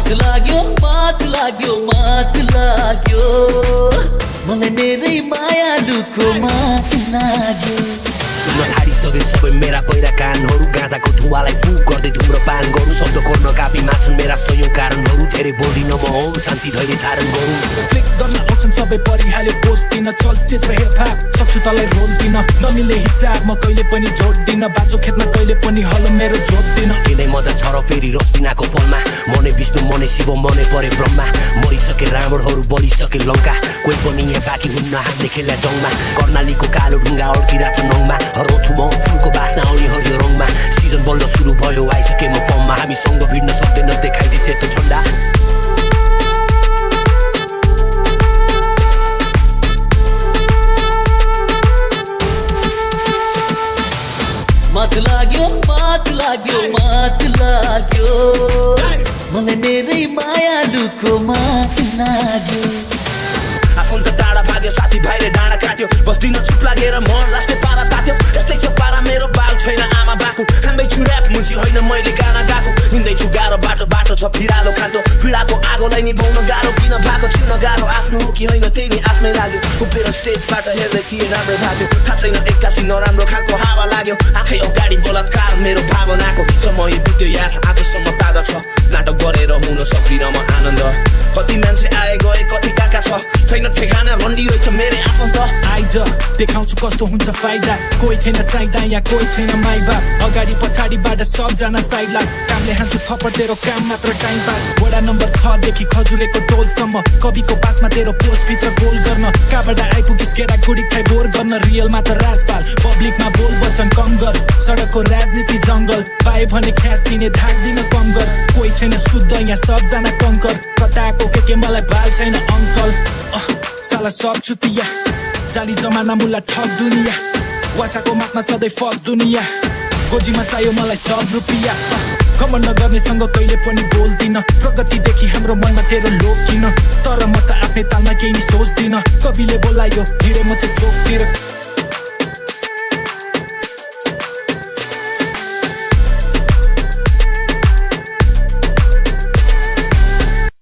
मात लाग्यो मलाई मेरै मायालुको मात लाग्यो सुन्न छाडिसके सबै मेरा पहिरा कानहरू गाँजाको धुवालाई फुक गर्दै धुम्रपान गरौँ शब्द कोर्न कापीमा छन् मेरा सयौं कारणहरू धेरै बोल्दिन म हो शान्ति धैर्य धारण गरौँ क्लिक गर्न आउँछन् सबै परिहाल्यो पोस्टिन चलचित्र हेरफार सक्छु तँलाई रोल्दिन नमिले हिसाब म कहिले पनि जोड्दिन बाटो खेतमा कहिले पनि हल मेरो जोड्दिन किनै मजा छ र फेरि रस्तिनाको फलमा मनै विष्णु मनै शिव मनै परे ब्रह्मा मरिसके रावणहरू बलिसके लङ्का कोही पनि यहाँ बाँकी हुन्न हातले खेल्ला जङमा कर्णालीको कालो ढुङ्गा अड्किरहेछ नङमा हराउँछु म फुलको बास्ना आउने हरियो रङमा सिजन बल्ल सुरु भयो आइसके म फर्ममा हामीसँग भिड्न सक्दैन देखाइदिए सेतो झन्डा मात लाग्यो मलाई मेरै मायालुको मात लाग्यो आफन्त टाढा भाग्यो साथी भाइले डाँडा काट्यो बस्दिन चुप लागेर मन लास्ने पारा तात्यो यस्तै छ पारा मेरो बाल छैन आमा बाको खाँदैछु ऱ्याप मुसी होइन मैले गाना गाएको हिँड्दैछु गाह्रो बाटो छ फिरालो खाल्टो पीडाको आगोलाई निभाउन गाह्रो किन भएको छिन गाह्रो आफ्नो हो कि होइन त्यही नि आफ्नै लाग्यो उभिएर स्टेजबाट हेर्दै थिएँ राम्रो भाग्यो थाहा छैन एक्कासी नराम्रो खालको हावा लाग्यो आँखै अगाडि बलात्कार मेरो भावनाको समय बित्यो यार आजसम्म ताजा छ नाटक गरेर हुन सक्दिनँ म आनन्द कति मान्छे आए गए कति काका छ छैन ठेगाना रन्डिरहेछ मेरो आफन्त आइज देखाउँछु कस्तो हुन्छ फाइदा कोही थिएन चाहिँदा यहाँ कोही छैन माई बाप अगाडि पछाडिबाट सबजना साइडलाई कामले हान्छु थप्पड तेरो काम मात्र टाइम पास वडा नम्बर 6 देखि खजुरेको टोलसम्म कविको पासमा तेरो पोस्टभित्र गोल गर्न कहाँबाट आइपुगिस केटा गुडी खाइ बोर गर्न रियलमा त राजपाल पब्लिकमा बोल वचन कम गर सडकको राजनीति जङ्गल पाए भने ख्यास दिने धाक दिन कम गर कोही छैन शुद्ध यहाँ सबजना कङ्कर कताको के मलाई बाल छैन अङ्कल साला सब चुतिया जाली जमाना मुला ठग दुनिया वासाको माथमा सधैँ फक दुनिया गोजीमा चाहियो मलाई सब रुपियाँ घमण्ड गर्नेसँग कहिले पनि बोल्दिन प्रगतिदेखि हाम्रो मनमा तेरो लोभ किन तर म त आफ्नै तालमा केही नि सोच्दिन कविले बोलायो भिडे म चाहिँ चोकतिर